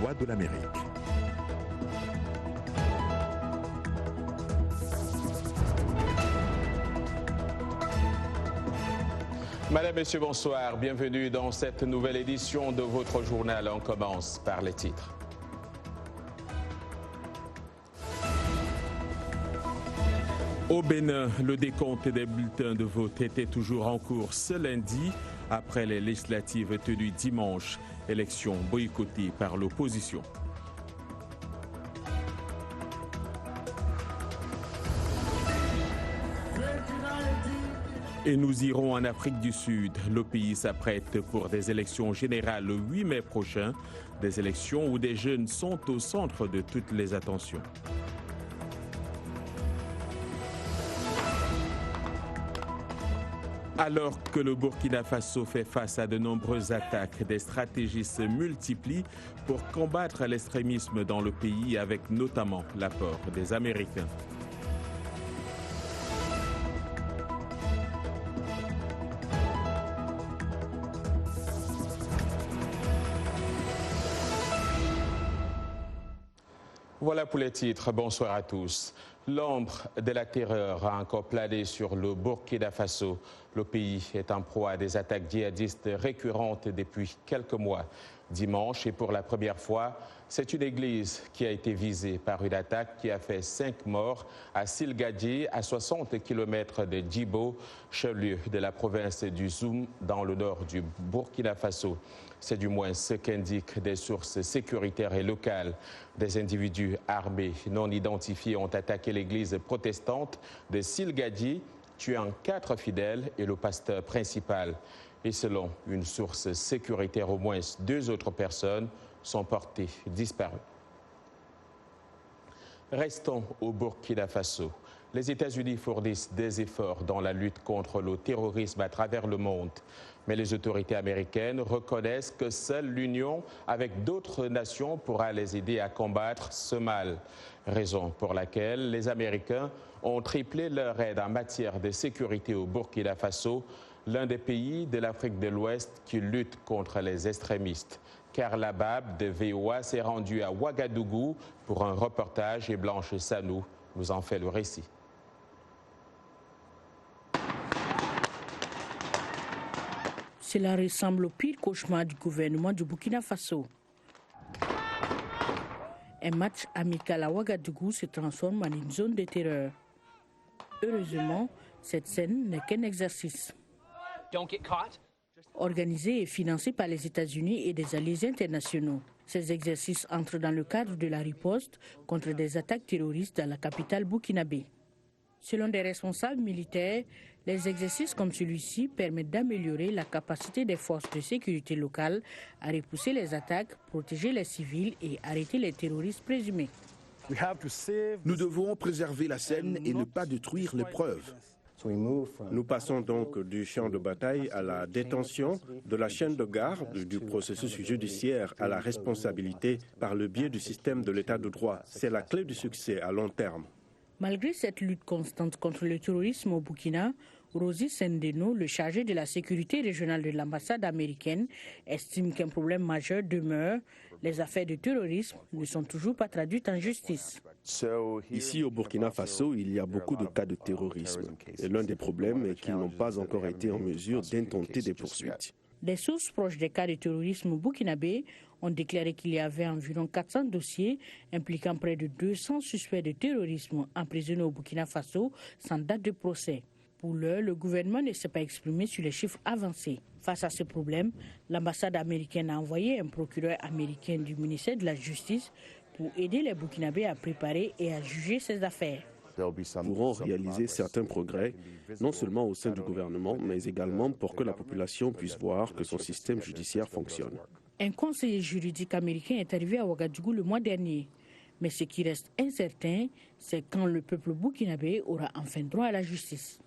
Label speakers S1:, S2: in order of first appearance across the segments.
S1: Voix de l'Amérique.
S2: Madame, Messieurs, bonsoir. Bienvenue dans cette nouvelle édition de votre journal. On commence par les titres. Au Bénin, le décompte des bulletins de vote était toujours en cours ce lundi, après les législatives tenues dimanche, élection boycottée par l'opposition. Et nous irons en Afrique du Sud. Le pays s'apprête pour des élections générales le 8 mai prochain, des élections où des jeunes sont au centre de toutes les attentions. Alors que le Burkina Faso fait face à de nombreuses attaques, des stratégies se multiplient pour combattre l'extrémisme dans le pays, avec notamment l'apport des Américains. Voilà pour les titres. Bonsoir à tous. L'ombre de la terreur a encore plané sur le Burkina Faso. Le pays est en proie à des attaques djihadistes récurrentes depuis quelques mois. Dimanche, et pour la première fois, c'est une église qui a été visée par une attaque qui a fait 5 morts à Silgadji, à 60 km de Djibo, chef-lieu de la province du Zoum, dans le nord du Burkina Faso. C'est du moins ce qu'indiquent des sources sécuritaires et locales. Des individus armés non identifiés ont attaqué l'église protestante de Silgadji, tuant 4 fidèles et le pasteur principal. Et selon une source sécuritaire, au moins 2 autres personnes sont portées disparues. Restons au Burkina Faso. Les États-Unis fournissent des efforts dans la lutte contre le terrorisme à travers le monde. Mais les autorités américaines reconnaissent que seule l'union avec d'autres nations pourra les aider à combattre ce mal. Raison pour laquelle les Américains ont triplé leur aide en matière de sécurité au Burkina Faso, l'un des pays de l'Afrique de l'Ouest qui lutte contre les extrémistes. Carla Bab de VOA s'est rendue à Ouagadougou pour un reportage et Blanche Sanou nous en fait le récit.
S3: Cela ressemble au pire cauchemar du gouvernement du Burkina Faso. Un match amical à Ouagadougou se transforme en une zone de terreur. Heureusement, cette scène n'est qu'un exercice. Organisé et financé par les États-Unis et des alliés internationaux. Ces exercices entrent dans le cadre de la riposte contre des attaques terroristes dans la capitale burkinabé. Selon des responsables militaires, les exercices comme celui-ci permettent d'améliorer la capacité des forces de sécurité locales à repousser les attaques, protéger les civils et arrêter les terroristes présumés.
S4: Nous devons préserver la scène et ne pas détruire les preuves.
S5: Nous passons donc du champ de bataille à la détention, de la chaîne de garde, du processus judiciaire à la responsabilité par le biais du système de l'état de droit. C'est la clé du succès à long terme.
S3: Malgré cette lutte constante contre le terrorisme au Burkina, Rosie Sendeno, le chargé de la sécurité régionale de l'ambassade américaine, estime qu'un problème majeur demeure. Les affaires de terrorisme ne sont toujours pas traduites en justice.
S5: Ici au Burkina Faso, il y a beaucoup de cas de terrorisme. Et l'un des problèmes est qu'ils n'ont pas encore été en mesure d'intenter des poursuites.
S3: Des sources proches des cas de terrorisme burkinabé ont déclaré qu'il y avait environ 400 dossiers impliquant près de 200 suspects de terrorisme emprisonnés au Burkina Faso sans date de procès. Pour l'heure, le gouvernement ne s'est pas exprimé sur les chiffres avancés. Face à ce problème, l'ambassade américaine a envoyé un procureur américain du ministère de la Justice pour aider les Burkinabés à préparer et à juger ces affaires.
S5: Pourront réaliser certains progrès, non seulement au sein du gouvernement, mais également pour que la population puisse voir que son système judiciaire fonctionne.
S3: Un conseiller juridique américain est arrivé à Ouagadougou le mois dernier. Mais ce qui reste incertain, c'est quand le peuple burkinabé aura enfin droit à la justice.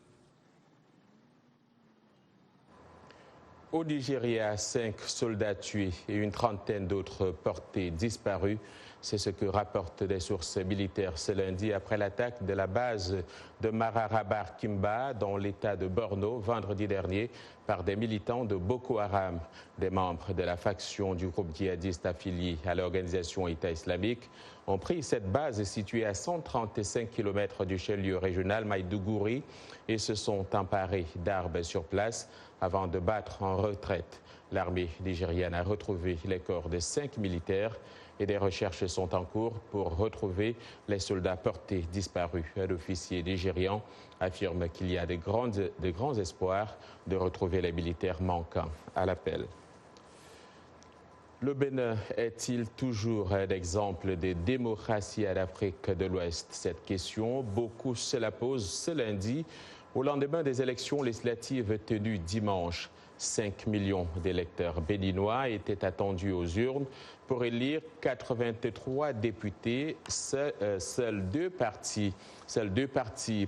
S2: Au Nigeria, 5 soldats tués et une trentaine d'autres portés disparus. C'est ce que rapportent des sources militaires ce lundi après l'attaque de la base de Mararabar Kimba dans l'état de Borno vendredi dernier par des militants de Boko Haram. Des membres de la faction du groupe djihadiste affilié à l'organisation État islamique ont pris cette base située à 135 km du chef-lieu régional Maïdougouri et se sont emparés d'armes sur place avant de battre en retraite. L'armée nigériane a retrouvé les corps de 5 militaires et des recherches sont en cours pour retrouver les soldats portés disparus. Un officier nigérian affirme qu'il y a de grands espoirs de retrouver les militaires manquants à l'appel. Le Bénin est-il toujours un exemple de démocratie en Afrique de l'Ouest? Cette question, beaucoup se la posent ce lundi, au lendemain des élections législatives tenues dimanche. 5 millions d'électeurs béninois étaient attendus aux urnes pour élire 83 députés. Seuls deux partis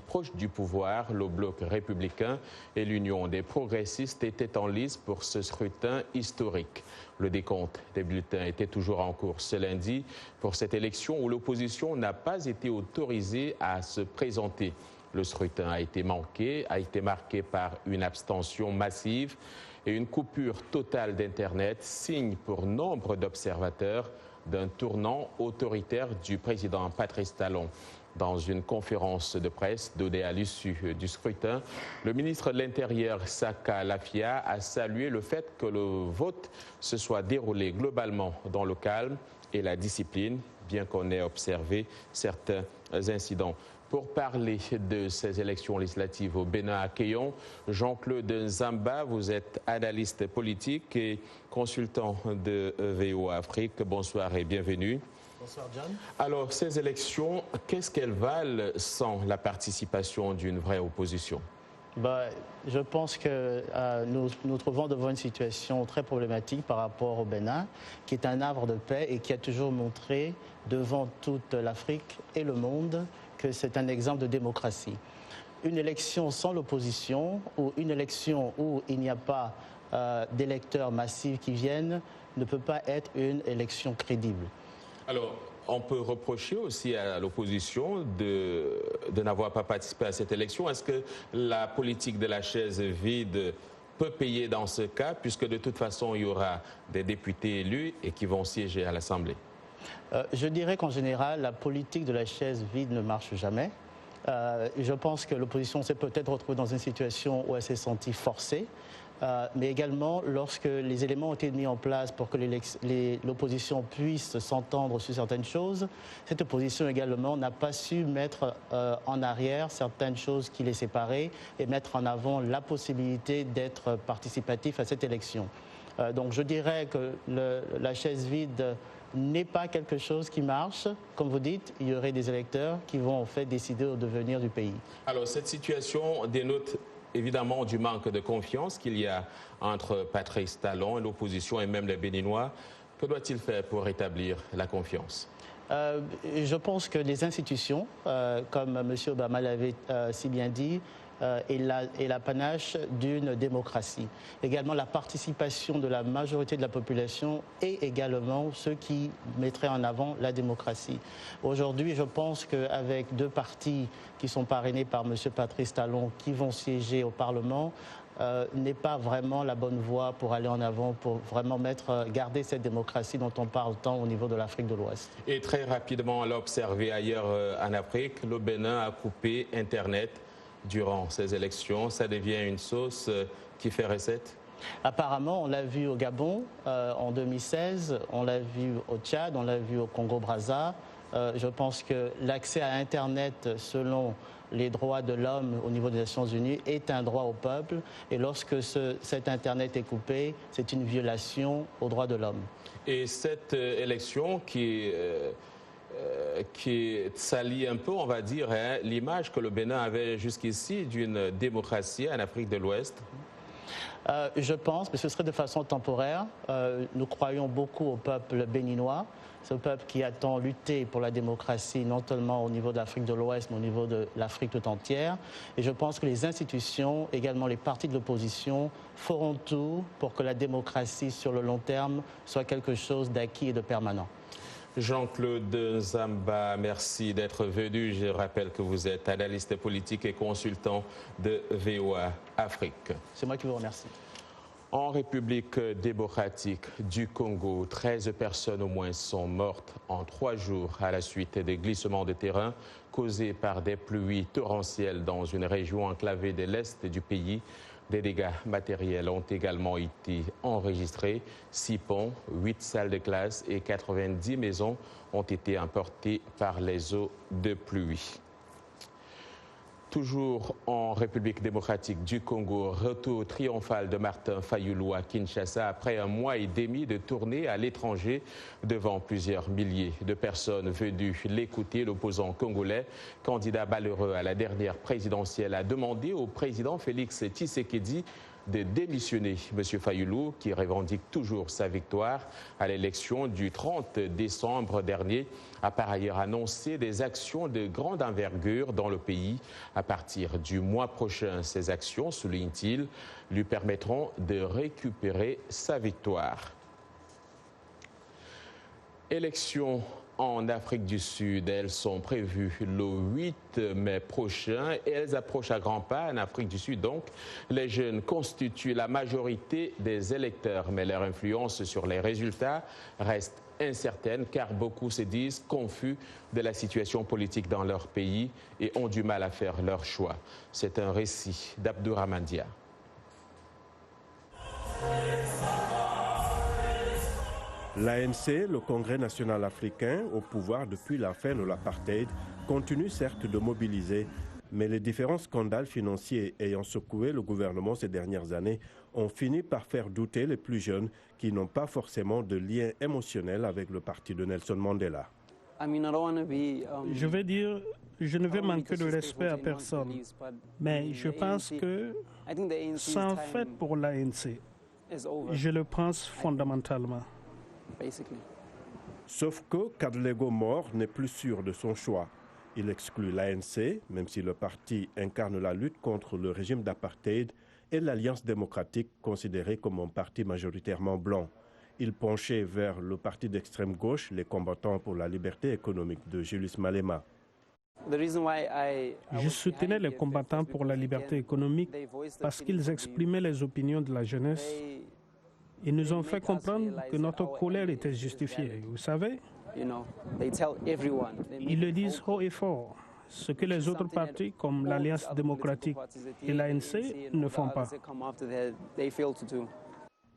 S2: proches du pouvoir, le Bloc républicain et l'Union des progressistes, étaient en lice pour ce scrutin historique. Le décompte des bulletins était toujours en cours ce lundi pour cette élection où l'opposition n'a pas été autorisée à se présenter. Le scrutin a été marqué par une abstention massive et une coupure totale d'Internet, signe pour nombre d'observateurs d'un tournant autoritaire du président Patrice Talon. Dans une conférence de presse donnée à l'issue du scrutin, le ministre de l'Intérieur, Saka Lafia, a salué le fait que le vote se soit déroulé globalement dans le calme et la discipline, bien qu'on ait observé certains incidents. Pour parler de ces élections législatives au Bénin, accueillons Jean-Claude Nzamba. Vous êtes analyste politique et consultant de VOA Afrique. Bonsoir et bienvenue.
S1: Bonsoir, John.
S2: Alors, ces élections, qu'est-ce qu'elles valent sans la participation d'une vraie opposition?
S1: Je pense que nous trouvons devant une situation très problématique par rapport au Bénin, qui est un havre de paix et qui a toujours montré devant toute l'Afrique et le monde que c'est un exemple de démocratie. Une élection sans l'opposition ou une élection où il n'y a pas d'électeurs massifs qui viennent ne peut pas être une élection crédible.
S2: Alors, on peut reprocher aussi à l'opposition de n'avoir pas participé à cette élection. Est-ce que la politique de la chaise vide peut payer dans ce cas, puisque de toute façon, il y aura des députés élus et qui vont siéger à l'Assemblée?
S1: Je dirais qu'en général, la politique de la chaise vide ne marche jamais. Je pense que l'opposition s'est peut-être retrouvée dans une situation où elle s'est sentie forcée, mais également lorsque les éléments ont été mis en place pour que l'opposition puisse s'entendre sur certaines choses, cette opposition également n'a pas su mettre en arrière certaines choses qui les séparaient et mettre en avant la possibilité d'être participatif à cette élection. Donc je dirais que la chaise vide n'est pas quelque chose qui marche. Comme vous dites, il y aurait des électeurs qui vont en fait décider au devenir du pays.
S2: Alors cette situation dénote évidemment du manque de confiance qu'il y a entre Patrice Talon et l'opposition et même les Béninois. Que doit-il faire pour rétablir la confiance?
S1: Je pense que les institutions, comme M. Obama l'avait si bien dit, est l'apanage d'une démocratie. Également la participation de la majorité de la population et également ceux qui mettraient en avant la démocratie. Aujourd'hui, je pense qu'avec deux partis qui sont parrainés par M. Patrice Talon qui vont siéger au Parlement, n'est pas vraiment la bonne voie pour aller en avant, pour vraiment garder cette démocratie dont on parle tant au niveau de l'Afrique de l'Ouest.
S2: Et très rapidement, on l'a observé ailleurs en Afrique, le Bénin a coupé Internet durant ces élections. Ça devient une sauce qui fait recette?
S1: Apparemment, on l'a vu au Gabon en 2016, on l'a vu au Tchad, on l'a vu au Congo-Brazza. Je pense que l'accès à Internet, selon les droits de l'homme au niveau des Nations Unies, est un droit au peuple. Et lorsque cet Internet est coupé, c'est une violation aux droits de l'homme.
S2: Et cette élection qui salit un peu, on va dire, l'image que le Bénin avait jusqu'ici d'une démocratie en Afrique de l'Ouest?
S1: Je pense, mais ce serait de façon temporaire. Nous croyons beaucoup au peuple béninois. Ce peuple qui a tant lutté pour la démocratie, non seulement au niveau de l'Afrique de l'Ouest, mais au niveau de l'Afrique tout entière. Et je pense que les institutions, également les partis de l'opposition, feront tout pour que la démocratie sur le long terme soit quelque chose d'acquis et de permanent.
S2: Jean-Claude Zamba, merci d'être venu. Je rappelle que vous êtes analyste politique et consultant de VOA Afrique.
S1: C'est moi qui vous remercie.
S2: En République démocratique du Congo, 13 personnes au moins sont mortes en 3 jours à la suite des glissements de terrain causés par des pluies torrentielles dans une région enclavée de l'est du pays. Des dégâts matériels ont également été enregistrés. 6 ponts, 8 salles de classe et 90 maisons ont été emportées par les eaux de pluie. Toujours en République démocratique du Congo, retour triomphal de Martin Fayulu à Kinshasa après un mois et demi de tournée à l'étranger devant plusieurs milliers de personnes venues l'écouter. L'opposant congolais, candidat malheureux à la dernière présidentielle, a demandé au président Félix Tshisekedi de démissionner. M. Fayulu, qui revendique toujours sa victoire à l'élection du 30 décembre dernier, a par ailleurs annoncé des actions de grande envergure dans le pays. À partir du mois prochain, ces actions, souligne-t-il, lui permettront de récupérer sa victoire. Élections en Afrique du Sud, elles sont prévues le 8 mai prochain et elles approchent à grands pas en Afrique du Sud. Donc, les jeunes constituent la majorité des électeurs, mais leur influence sur les résultats reste incertaine car beaucoup se disent confus de la situation politique dans leur pays et ont du mal à faire leur choix. C'est un récit d'Abdourahmane Dia.
S5: L'ANC, le Congrès national africain, au pouvoir depuis la fin de l'apartheid, continue certes de mobiliser, mais les différents scandales financiers ayant secoué le gouvernement ces dernières années ont fini par faire douter les plus jeunes qui n'ont pas forcément de lien émotionnel avec le parti de Nelson Mandela.
S6: Je vais dire, je ne vais manquer de respect à personne, mais je pense que c'est un fait pour l'ANC. Je le pense fondamentalement.
S5: Sauf que Kadlego Mor n'est plus sûr de son choix. Il exclut l'ANC, même si le parti incarne la lutte contre le régime d'apartheid, et l'Alliance démocratique, considérée comme un parti majoritairement blanc. Il penchait vers le parti d'extrême gauche, les combattants pour la liberté économique de Julius Malema.
S6: Je soutenais les combattants pour la liberté économique parce qu'ils exprimaient les opinions de la jeunesse. Ils nous ont fait comprendre que notre colère était justifiée. Vous savez, ils le disent haut et fort, ce que les autres partis comme l'Alliance démocratique et l'ANC ne font pas.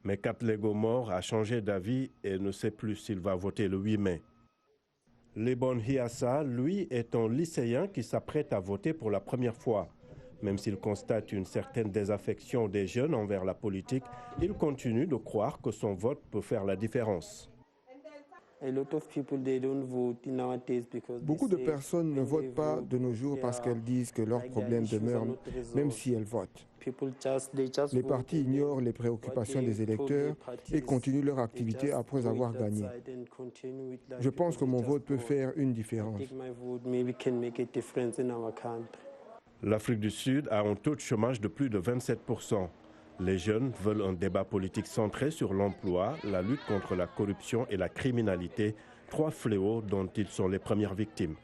S5: Mais Kadlego Mor a changé d'avis et ne sait plus s'il va voter le 8 mai. Lebon Hiassa, lui, est un lycéen qui s'apprête à voter pour la première fois. Même s'il constate une certaine désaffection des jeunes envers la politique, il continue de croire que son vote peut faire la différence.
S7: Beaucoup de personnes ne votent pas de nos jours parce qu'elles disent que leurs problèmes demeurent même si elles votent. Les partis ignorent les préoccupations des électeurs et continuent leur activité après avoir gagné. Je pense que mon vote peut faire une différence.
S5: L'Afrique du Sud a un taux de chômage de plus de 27%. Les jeunes veulent un débat politique centré sur l'emploi, la lutte contre la corruption et la criminalité, 3 fléaux dont ils sont les premières victimes.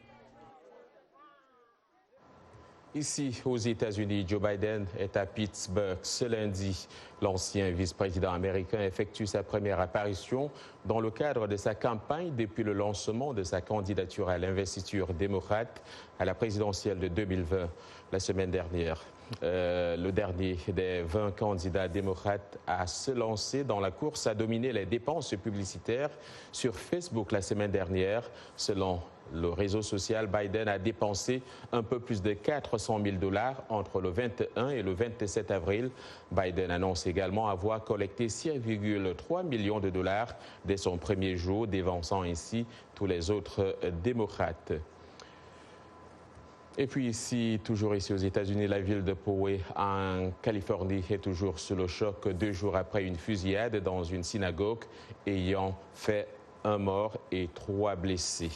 S2: Ici, aux États-Unis, Joe Biden est à Pittsburgh ce lundi. L'ancien vice-président américain effectue sa première apparition dans le cadre de sa campagne depuis le lancement de sa candidature à l'investiture démocrate à la présidentielle de 2020 la semaine dernière. Le dernier des 20 candidats démocrates à se lancer dans la course a dominé les dépenses publicitaires sur Facebook la semaine dernière. Selon le réseau social, Biden a dépensé un peu plus de 400 000 $ entre le 21 et le 27 avril. Biden annonce également avoir collecté 6,3 millions de $ dès son premier jour, dévançant ainsi tous les autres démocrates. Et puis ici, toujours ici aux États-Unis, la ville de Poway en Californie est toujours sous le choc 2 jours après une fusillade dans une synagogue ayant fait 1 mort et 3 blessés.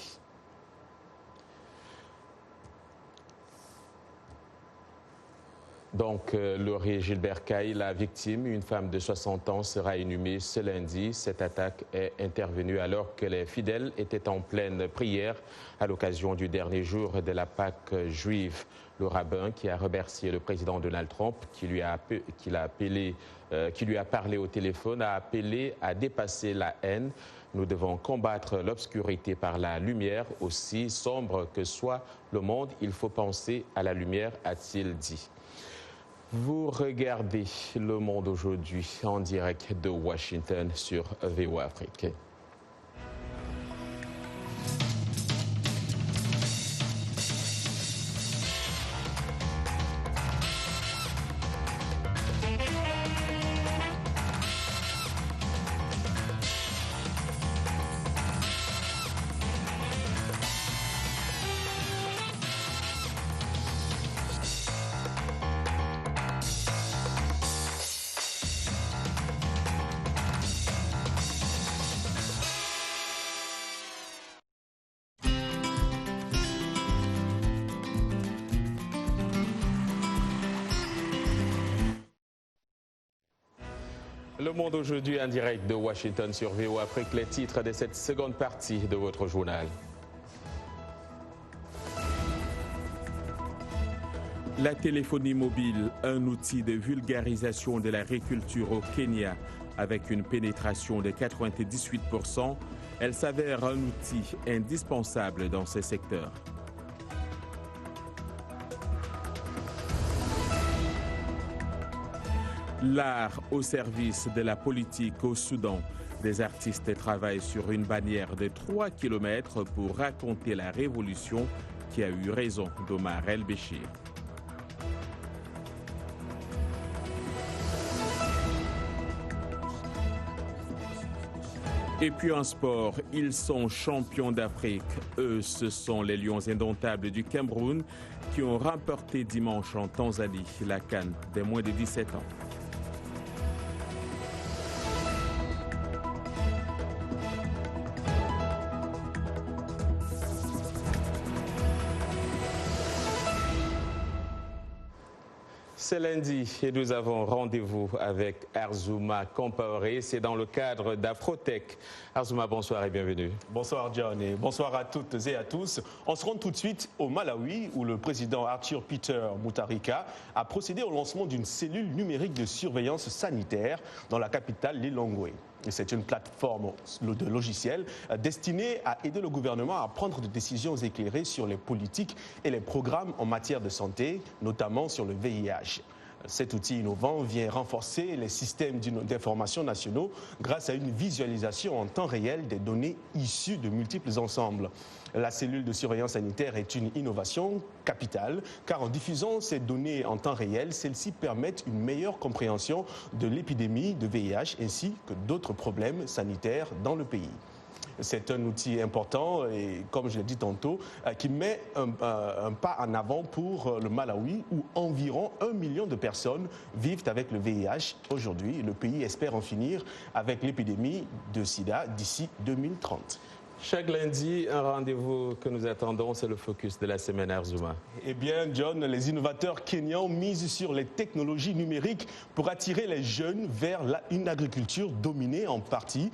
S2: Donc, Laurie Gilbert Caille, la victime, une femme de 60 ans, sera inhumée ce lundi. Cette attaque est intervenue alors que les fidèles étaient en pleine prière à l'occasion du dernier jour de la Pâque juive. Le rabbin qui a remercié le président Donald Trump, qui lui a parlé au téléphone, a appelé à dépasser la haine. Nous devons combattre l'obscurité par la lumière, aussi sombre que soit le monde. Il faut penser à la lumière, a-t-il dit. Vous regardez Le Monde aujourd'hui en direct de Washington sur VOA Afrique. Le Monde aujourd'hui en direct de Washington sur VOA Afrique, les titres de cette seconde partie de votre journal.
S5: La téléphonie mobile, un outil de vulgarisation de l'agriculture au Kenya. Avec une pénétration de 98%, elle s'avère un outil indispensable dans ce secteur. L'art au service de la politique au Soudan. Des artistes travaillent sur une bannière de 3 km pour raconter la révolution qui a eu raison d'Omar el-Béchir. Et puis en sport, ils sont champions d'Afrique. Eux, ce sont les Lions indomptables du Cameroun qui ont remporté dimanche en Tanzanie la CAN des moins de 17 ans.
S2: C'est lundi et nous avons rendez-vous avec Arzouma Compaoré. C'est dans le cadre d'Afrotech. Arzouma, bonsoir et bienvenue.
S8: Bonsoir John et bonsoir à toutes et à tous. On se rend tout de suite au Malawi où le président Arthur Peter Mutharika a procédé au lancement d'une cellule numérique de surveillance sanitaire dans la capitale Lilongwe. C'est une plateforme de logiciels destinée à aider le gouvernement à prendre des décisions éclairées sur les politiques et les programmes en matière de santé, notamment sur le VIH. Cet outil innovant vient renforcer les systèmes d'information nationaux grâce à une visualisation en temps réel des données issues de multiples ensembles. La cellule de surveillance sanitaire est une innovation capitale car en diffusant ces données en temps réel, celles-ci permettent une meilleure compréhension de l'épidémie de VIH ainsi que d'autres problèmes sanitaires dans le pays. C'est un outil important et, comme je l'ai dit tantôt, qui met un pas en avant pour le Malawi où environ 1 million de personnes vivent avec le VIH aujourd'hui. Le pays espère en finir avec l'épidémie de sida d'ici 2030.
S2: Chaque lundi, un rendez-vous que nous attendons, c'est le focus de la semaine Arzouma.
S8: Eh bien, John, les innovateurs kenyans misent sur les technologies numériques pour attirer les jeunes vers une agriculture dominée en partie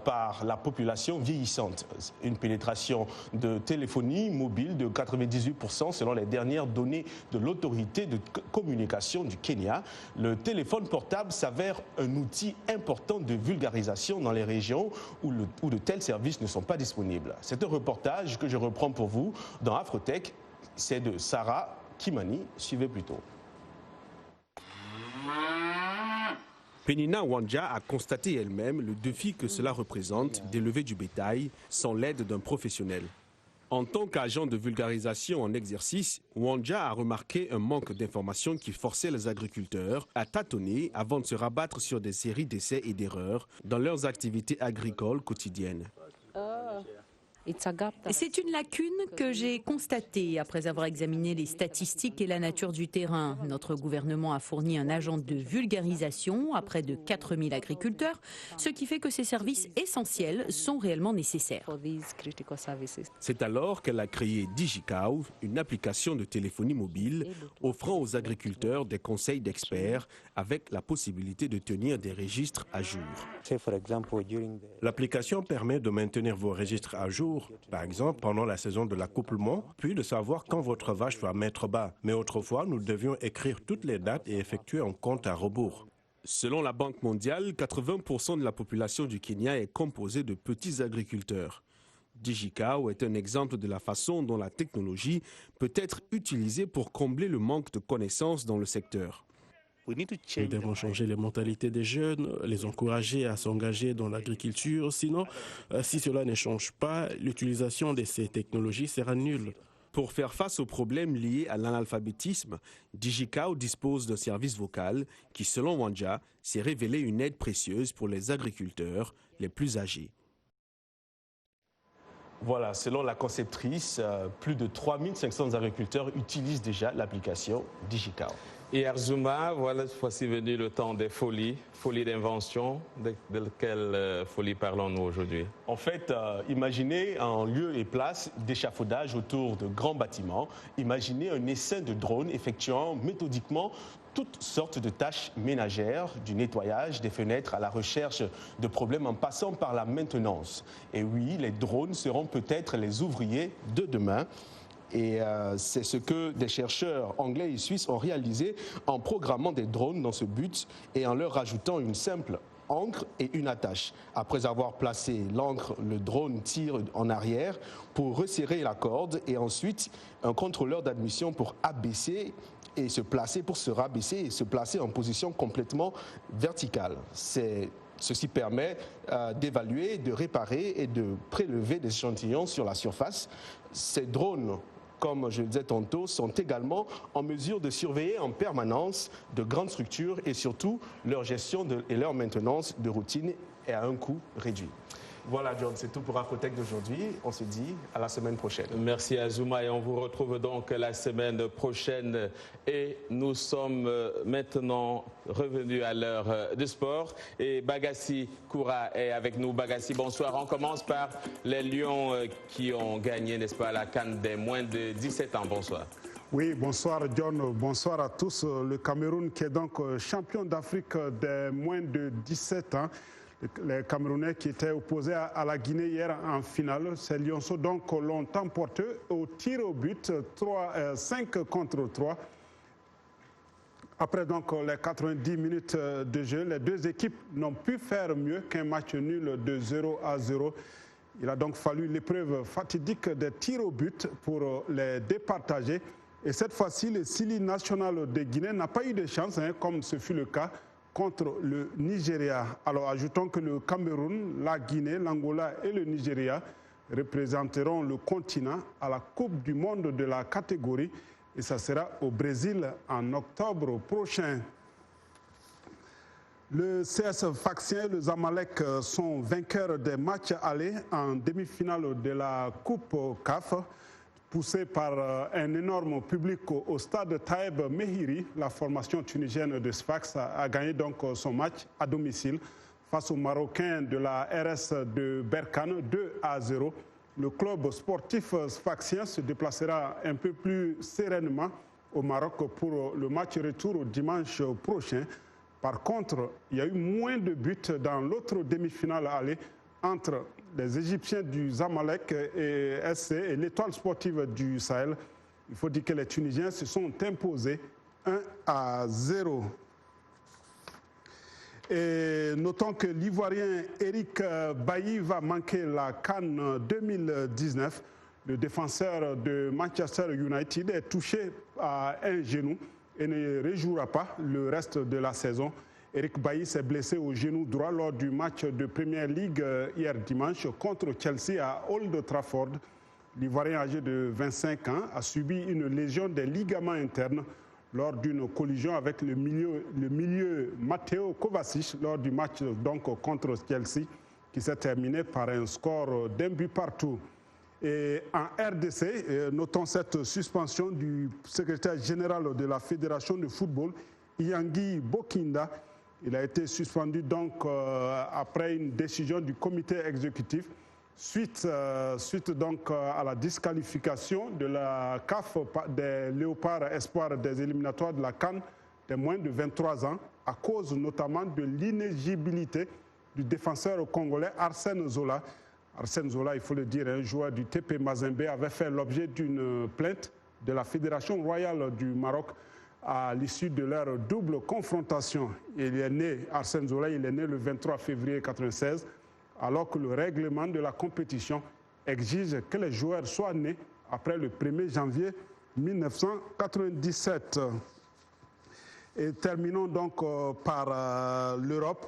S8: par la population vieillissante. Une pénétration de téléphonie mobile de 98% selon les dernières données de l'autorité de communication du Kenya. Le téléphone portable s'avère un outil important de vulgarisation dans les régions où de tels services ne sont pas disponibles. C'est un reportage que je reprends pour vous dans Afrotech. C'est de Sarah Kimani. Suivez plutôt. Penina Wanja a constaté elle-même le défi que cela représente d'élever du bétail sans l'aide d'un professionnel. En tant qu'agent de vulgarisation en exercice, Wanja a remarqué un manque d'informations qui forçait les agriculteurs à tâtonner avant de se rabattre sur des séries d'essais et d'erreurs dans leurs activités agricoles quotidiennes.
S9: C'est une lacune que j'ai constatée après avoir examiné les statistiques et la nature du terrain. Notre gouvernement a fourni un agent de vulgarisation à près de 4000 agriculteurs, ce qui fait que ces services essentiels sont réellement nécessaires.
S10: C'est alors qu'elle a créé DigiCow, une application de téléphonie mobile offrant aux agriculteurs des conseils d'experts avec la possibilité de tenir des registres à jour.
S5: L'application permet de maintenir vos registres à jour, par exemple pendant la saison de l'accouplement, puis de savoir quand votre vache va mettre bas. Mais autrefois, nous devions écrire toutes les dates et effectuer un compte à rebours.
S10: Selon la Banque mondiale, 80% de la population du Kenya est composée de petits agriculteurs. DigiCow est un exemple de la façon dont la technologie peut être utilisée pour combler le manque de connaissances dans le secteur.
S11: Nous devons changer les mentalités des jeunes, les encourager à s'engager dans l'agriculture. Sinon, si cela ne change pas, l'utilisation de ces technologies sera nulle.
S10: Pour faire face aux problèmes liés à l'analphabétisme, DigiCow dispose d'un service vocal qui, selon Wanja, s'est révélé une aide précieuse pour les agriculteurs les plus âgés.
S8: Voilà, selon la conceptrice, plus de 3500 agriculteurs utilisent déjà l'application DigiCow.
S2: Et Arzuma, voilà, voici venu le temps des folies d'invention. De quelle folie parlons-nous aujourd'hui?
S8: En fait, imaginez un lieu et place d'échafaudage autour de grands bâtiments. Imaginez un essaim de drones effectuant méthodiquement toutes sortes de tâches ménagères, du nettoyage des fenêtres à la recherche de problèmes en passant par la maintenance. Et oui, les drones seront peut-être les ouvriers de demain. Et c'est ce que des chercheurs anglais et suisses ont réalisé en programmant des drones dans ce but et en leur rajoutant une simple ancre et une attache. Après avoir placé l'ancre, le drone tire en arrière pour resserrer la corde et ensuite un contrôleur d'admission pour abaisser et se placer pour se rabaisser et se placer en position complètement verticale. Ceci permet d'évaluer, de réparer et de prélever des échantillons sur la surface. Ces drones, comme je le disais tantôt, sont également en mesure de surveiller en permanence de grandes structures et surtout leur gestion et leur maintenance de routine est à un coût réduit. Voilà, John, c'est tout pour Afrotech d'aujourd'hui. On se dit à la semaine prochaine.
S2: Merci Azuma et on vous retrouve donc la semaine prochaine. Et nous sommes maintenant revenus à l'heure du sport. Et Bagassi Koura est avec nous. Bagassi, bonsoir. On commence par les Lions qui ont gagné, n'est-ce pas, la CAN des moins de 17 ans. Bonsoir.
S12: Oui, bonsoir John, bonsoir à tous. Le Cameroun qui est donc champion d'Afrique des moins de 17 ans. Les Camerounais qui étaient opposés à la Guinée hier en finale. Ces Lionceaux donc l'ont emporté au tir au but, 5 contre 3. Après donc les 90 minutes de jeu, les deux équipes n'ont pu faire mieux qu'un match nul de 0-0. Il a donc fallu l'épreuve fatidique des tirs au but pour les départager. Et cette fois-ci, le Sili national de Guinée n'a pas eu de chance, comme ce fut le cas contre le Nigeria. Alors ajoutons que le Cameroun, la Guinée, l'Angola et le Nigeria représenteront le continent à la Coupe du monde de la catégorie et ça sera au Brésil en octobre prochain. Le CS Sfaxien et le Zamalek sont vainqueurs des matchs allés en demi-finale de la Coupe CAF. Poussé par un énorme public au stade Taïb Mehiri, la formation tunisienne de Sfax a gagné donc son match à domicile face aux Marocains de la RS de Berkane 2-0. Le club sportif sfaxien se déplacera un peu plus sereinement au Maroc pour le match retour dimanche prochain. Par contre, il y a eu moins de buts dans l'autre demi-finale aller entre les Égyptiens du Zamalek et SC et l'Étoile sportive du Sahel. Il faut dire que les Tunisiens se sont imposés 1-0. Et notons que l'Ivoirien Eric Bailly va manquer la CAN 2019. Le défenseur de Manchester United est touché à un genou et ne rejouera pas le reste de la saison. Eric Bailly s'est blessé au genou droit lors du match de Premier League hier dimanche contre Chelsea à Old Trafford. L'Ivoirien âgé de 25 ans a subi une lésion des ligaments internes lors d'une collision avec le milieu Matteo Kovacic lors du match donc contre Chelsea qui s'est terminé par un score d'1 but partout. Et en RDC, notons cette suspension du secrétaire général de la Fédération de football, Yangui Bokinda. Il a été suspendu donc après une décision du comité exécutif suite donc à la disqualification de la CAF des Léopards espoirs des éliminatoires de la CAN des moins de 23 ans à cause notamment de l'inéligibilité du défenseur congolais Arsène Zola. Arsène Zola, il faut le dire, un joueur du TP Mazembe, avait fait l'objet d'une plainte de la Fédération royale du Maroc à l'issue de leur double confrontation. Arsène Zola, il est né le 23 février 1996, alors que le règlement de la compétition exige que les joueurs soient nés après le 1er janvier 1997. Et terminons donc par l'Europe,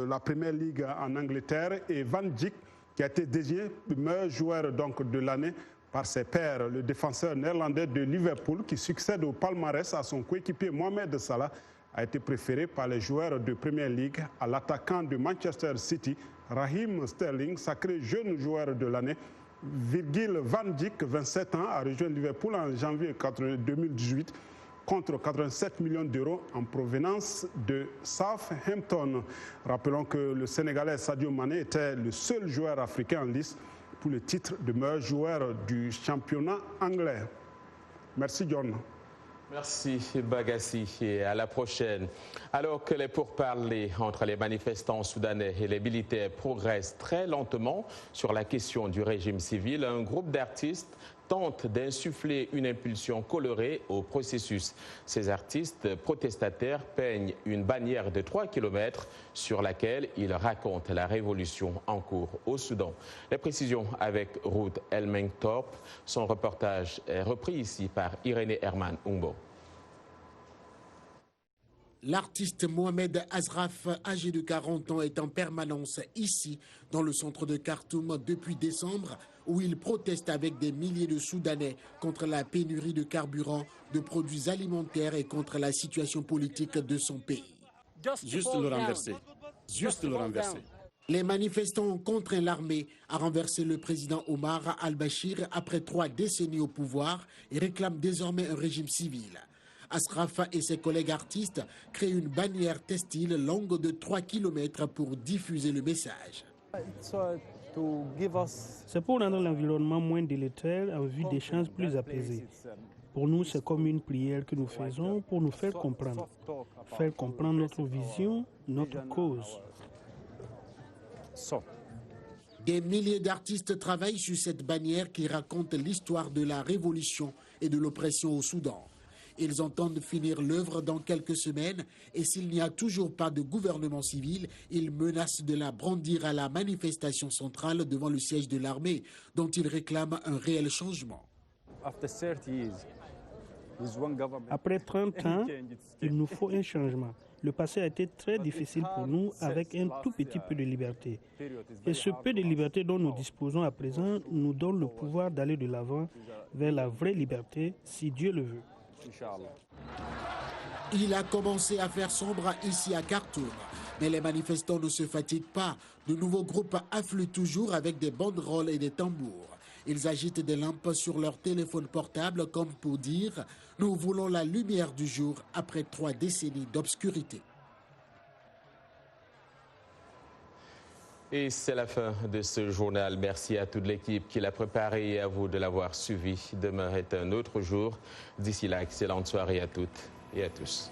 S12: la Première Ligue en Angleterre, et Van Dijk, qui a été désigné le meilleur joueur donc, de l'année par ses pairs. Le défenseur néerlandais de Liverpool, qui succède au palmarès à son coéquipier Mohamed Salah, a été préféré par les joueurs de Premier League à l'attaquant de Manchester City, Raheem Sterling, sacré jeune joueur de l'année. Virgil van Dijk, 27 ans, a rejoint Liverpool en janvier 2018 contre 87 millions d'euros en provenance de Southampton. Rappelons que le Sénégalais Sadio Mané était le seul joueur africain en lice pour le titre de meilleur joueur du championnat anglais. Merci John.
S2: Merci Bagassi et à la prochaine. Alors que les pourparlers entre les manifestants soudanais et les militaires progressent très lentement sur la question du régime civil, un groupe d'artistes tente d'insuffler une impulsion colorée au processus. Ces artistes protestataires peignent une bannière de 3 km sur laquelle ils racontent la révolution en cours au Soudan. Les précisions avec Ruth Elmengtorp. Son reportage est repris ici par Irénée Herman Umbo.
S13: L'artiste Mohamed Azraf, âgé de 40 ans, est en permanence ici, dans le centre de Khartoum, depuis décembre, où il proteste avec des milliers de Soudanais contre la pénurie de carburant, de produits alimentaires et contre la situation politique de son pays.
S14: Juste le renverser. Juste le renverser.
S13: Les manifestants ont contraint l'armée à renverser le président Omar al-Bashir après 3 décennies au pouvoir et réclament désormais un régime civil. Azraf et ses collègues artistes créent une bannière textile longue de 3 km pour diffuser le message.
S6: C'est pour rendre l'environnement moins délétère en vue d'échanges plus apaisés. Pour nous, c'est comme une prière que nous faisons pour nous faire comprendre notre vision, notre cause.
S13: Des milliers d'artistes travaillent sur cette bannière qui raconte l'histoire de la révolution et de l'oppression au Soudan. Ils entendent finir l'œuvre dans quelques semaines et s'il n'y a toujours pas de gouvernement civil, ils menacent de la brandir à la manifestation centrale devant le siège de l'armée, dont ils réclament un réel changement.
S6: Après 30 ans, il nous faut un changement. Le passé a été très difficile pour nous avec un tout petit peu de liberté. Et ce peu de liberté dont nous disposons à présent nous donne le pouvoir d'aller de l'avant vers la vraie liberté, si Dieu le veut.
S13: Il a commencé à faire sombre ici à Khartoum, mais les manifestants ne se fatiguent pas. De nouveaux groupes affluent toujours avec des banderoles et des tambours. Ils agitent des lampes sur leur téléphone portable comme pour dire « Nous voulons la lumière du jour après 3 décennies d'obscurité ».
S2: Et c'est la fin de ce journal. Merci à toute l'équipe qui l'a préparé et à vous de l'avoir suivi. Demain est un autre jour. D'ici là, excellente soirée à toutes et à tous.